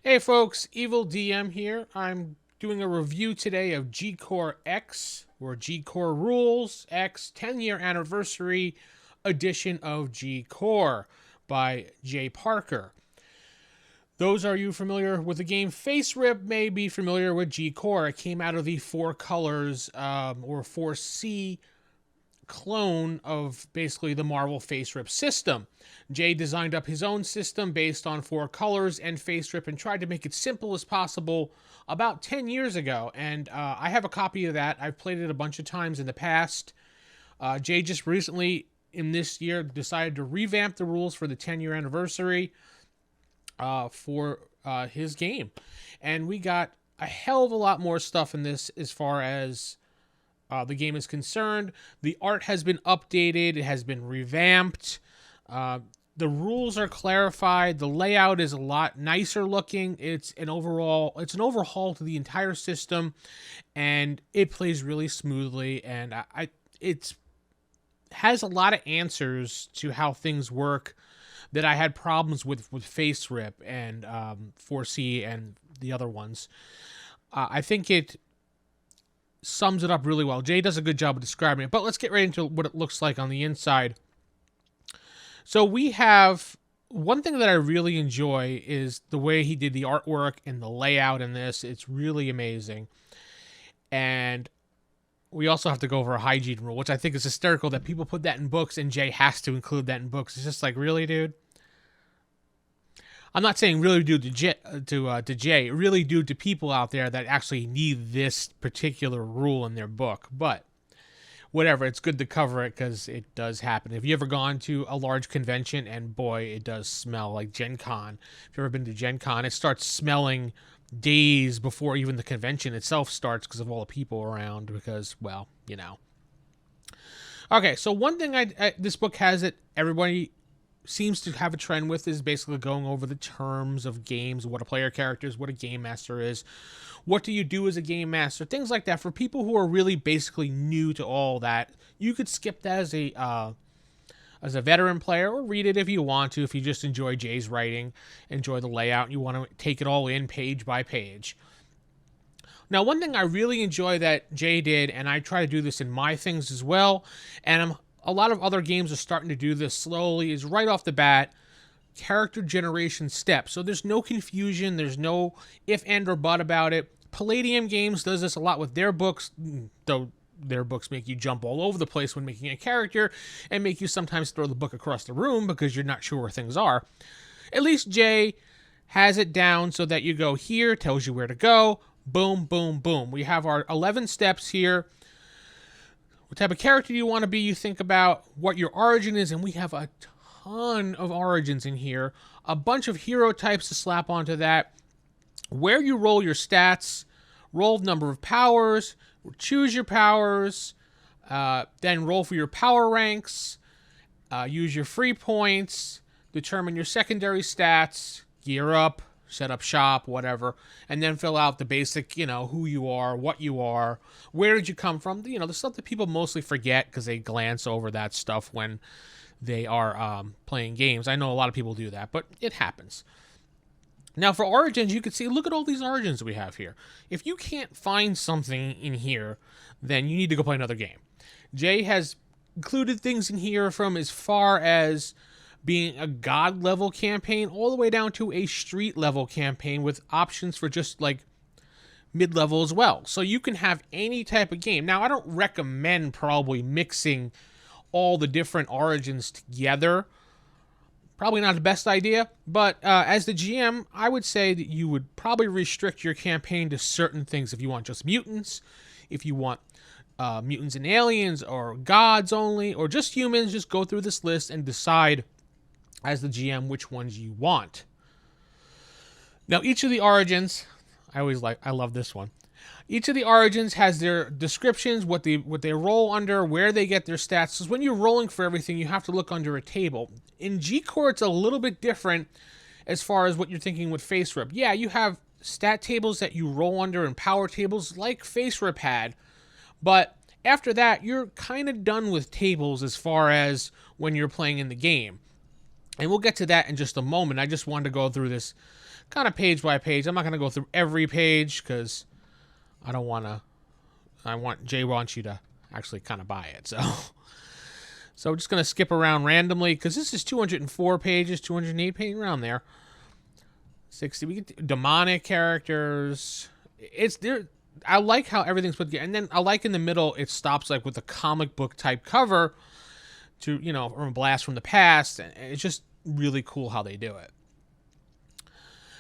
Hey folks, Evil DM here. I'm doing a review today of G-coreX, or G-core Rules X 10-year anniversary edition of G-core by Jay Parker. Those are you familiar with the game Face Rip may be familiar with G-core. It came out of the Four Colors or 4C clone of basically the Marvel Face Rip system. Jay designed up his own system based on Four Colors and Face Rip and tried to make it simple as possible about 10 years ago. And I have a copy of that. I've played it a bunch of times in the past. Jay just recently, in this year, decided to revamp the rules for the 10-year anniversary for his game. And we got a hell of a lot more stuff in this as far as the game is concerned. The art has been updated. It has been revamped. The rules are clarified. The layout is a lot nicer looking. It's an overhaul to the entire system, and it plays really smoothly. And it has a lot of answers to how things work that I had problems with Face Rip and 4C and the other ones. I think it sums it up really well. Jay does a good job of describing it, but let's get right into what it looks like on the inside. So we have one thing that I really enjoy is the way he did the artwork and the layout in this. It's really amazing. And we also have to go over a hygiene rule, which I think is hysterical that people put that in books and Jay has to include that in books. It's just like, really, dude? I'm not saying really due to Jay, really due to people out there that actually need this particular rule in their book. But whatever, it's good to cover it because it does happen. Have you ever gone to a large convention? And boy, it does smell like Gen Con. If you've ever been to Gen Con, it starts smelling days before even the convention itself starts because of all the people around because, well, you know. Okay, so one thing this book has that everybody seems to have a trend with is basically going over the terms of games, what a player character is, what a game master is, what do you do as a game master, things like that. For people who are really basically new to all that, you could skip that as a veteran player or read it if you want to, if you just enjoy Jay's writing, enjoy the layout, and you want to take it all in page by page. Now, one thing I really enjoy that Jay did, and I try to do this in my things as well, and a lot of other games are starting to do this slowly, is right off the bat, character generation steps. So there's no confusion, there's no if, and, or but about it. Palladium Games does this a lot with their books, though their books make you jump all over the place when making a character and make you sometimes throw the book across the room because you're not sure where things are. At least Jay has it down so that you go here, tells you where to go, boom, boom, boom. We have our 11 steps here. What type of character you want to be, you think about what your origin is, and we have a ton of origins in here. A bunch of hero types to slap onto that. Where you roll your stats, roll number of powers, choose your powers, then roll for your power ranks, use your free points, determine your secondary stats, gear up, set up shop, whatever, and then fill out the basic, who you are, what you are, where did you come from, the stuff that people mostly forget because they glance over that stuff when they are playing games. I know a lot of people do that, but it happens. Now, for origins, you can see, look at all these origins we have here. If you can't find something in here, then you need to go play another game. Jay has included things in here from as far as being a god level campaign all the way down to a street level campaign with options for just like mid-level as well. So you can have any type of game. Now, I don't recommend probably mixing all the different origins together. Probably not the best idea, but as the GM, I would say that you would probably restrict your campaign to certain things. If you want just mutants, if you want mutants and aliens, or gods only, or just humans, just go through this list and decide as the GM which ones you want. Now, each of the origins, I love this one. Each of the origins has their descriptions, what they roll under, where they get their stats. So when you're rolling for everything, you have to look under a table. In G-core, it's a little bit different as far as what you're thinking with Face Rip. Yeah, you have stat tables that you roll under and power tables like Face Rip had, but after that, you're kind of done with tables as far as when you're playing in the game. And we'll get to that in just a moment. I just wanted to go through this kind of page by page. I'm not going to go through every page because I don't want to. Jay wants you to actually kind of buy it. So we're just going to skip around randomly because this is 204 pages, 208 pages, around there. 60. We get demonic characters. It's there. I like how everything's put together. And then I like in the middle, it stops like with a comic book type cover to, from a blast from the past. And it's just really cool how they do it.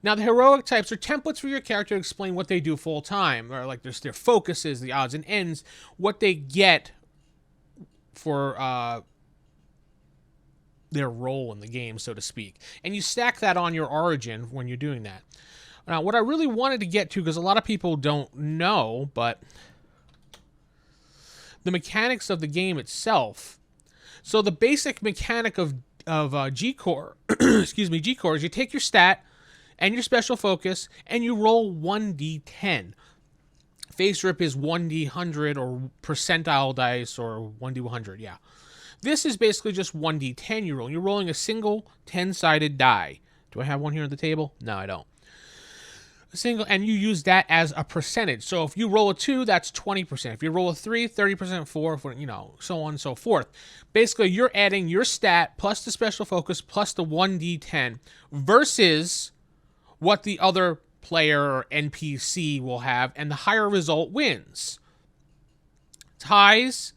Now, the heroic types are templates for your character to explain what they do full time, or like their focuses, the odds and ends, what they get for their role in the game, so to speak. And you stack that on your origin when you're doing that. Now, what I really wanted to get to, because a lot of people don't know, but the mechanics of the game itself. So the basic mechanic of G-core, G-core is you take your stat and your special focus, and you roll 1d10. Face rip is 1d100 or percentile dice, or 1d100, yeah. This is basically just 1d10 you roll. You're rolling a single 10-sided die. Do I have one here on the table? No, I don't. A single, and you use that as a percentage. So if you roll a 2, that's 20%. If you roll a 3, 30%, 4, so on and so forth. Basically, you're adding your stat plus the special focus plus the 1d10 versus what the other player or NPC will have, and the higher result wins. Ties,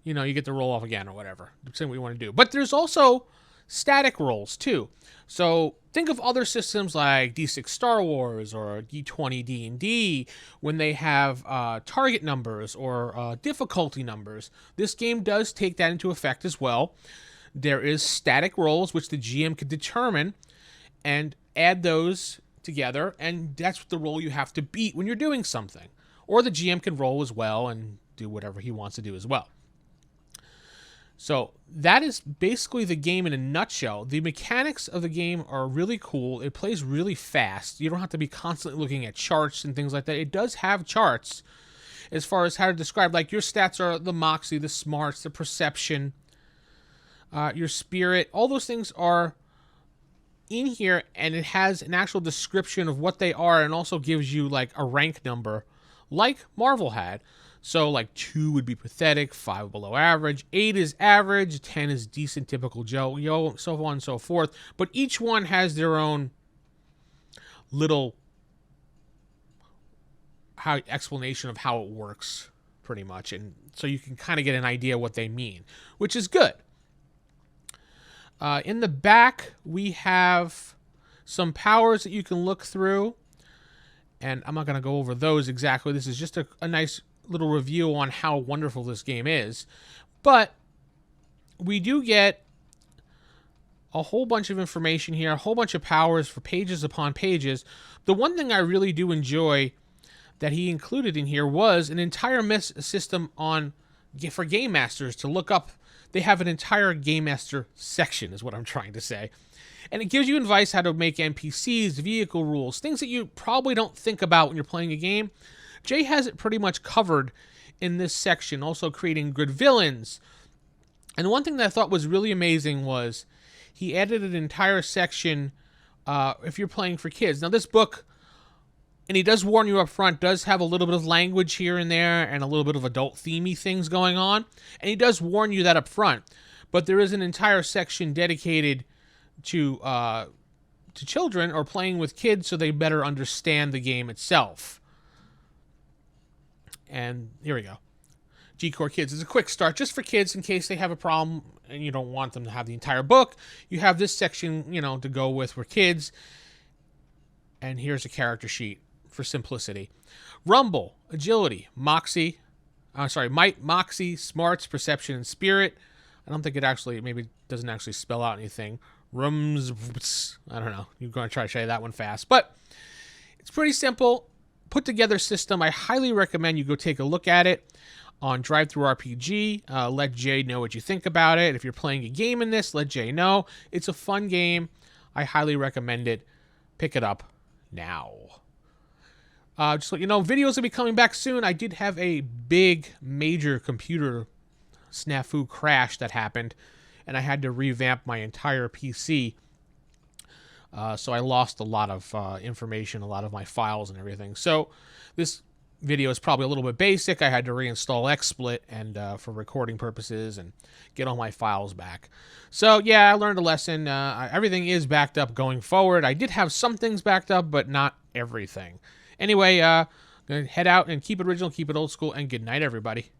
you get to roll off again or whatever, depending on what you want to do. But there's also static rolls too. So think of other systems like D6 Star Wars or D20 D&D when they have target numbers or difficulty numbers. This game does take that into effect as well. There is static rolls which the GM can determine and add those together, and that's the roll you have to beat when you're doing something. Or the GM can roll as well and do whatever he wants to do as well. So that is basically the game in a nutshell. The mechanics of the game are really cool. It plays really fast. You don't have to be constantly looking at charts and things like that. It does have charts as far as how to describe, like your stats are the moxie, the smarts, the perception, your spirit. All those things are in here, and it has an actual description of what they are, and also gives you like a rank number like Marvel had. So like 2 would be pathetic, 5 below average, 8 is average, 10 is decent, typical Joe, so on and so forth. But each one has their own little explanation of how it works, pretty much, and so you can kind of get an idea what they mean, which is good. In the back, we have some powers that you can look through, and I'm not going to go over those exactly. This is just a nice little review on how wonderful this game is. But we do get a whole bunch of information here, a whole bunch of powers for pages upon pages. The one thing I really do enjoy that he included in here was an entire system for Game Masters to look up. They have an entire Game Master section, is what I'm trying to say. And it gives you advice how to make NPCs, vehicle rules, things that you probably don't think about when you're playing a game. Jay has it pretty much covered in this section, also creating good villains. And one thing that I thought was really amazing was he added an entire section if you're playing for kids. Now, this book, and he does warn you up front, does have a little bit of language here and there and a little bit of adult themey things going on. And he does warn you that up front. But there is an entire section dedicated to children or playing with kids so they better understand the game itself. And here we go. G-Core Kids is a quick start just for kids in case they have a problem and you don't want them to have the entire book. You have this section, to go with for kids. And here's a character sheet for simplicity. Rumble, agility, might, moxie, smarts, perception, and spirit. I don't think it doesn't actually spell out anything. Rums, I don't know. You're going to try to say that one fast. But it's pretty simple. Put together system. I highly recommend you go take a look at it on Drive Through RPG. Let Jay know what you think about it. If you're playing a game in this, let Jay know. It's a fun game. I highly recommend it. Pick it up now. Just to let you know, videos will be coming back soon. I did have a big, major computer snafu crash that happened, and I had to revamp my entire PC. So I lost a lot of information, a lot of my files and everything. So this video is probably a little bit basic. I had to reinstall XSplit and for recording purposes and get all my files back. So yeah, I learned a lesson. Everything is backed up going forward. I did have some things backed up, but not everything. Anyway, gonna head out and keep it original, keep it old school, and good night, everybody.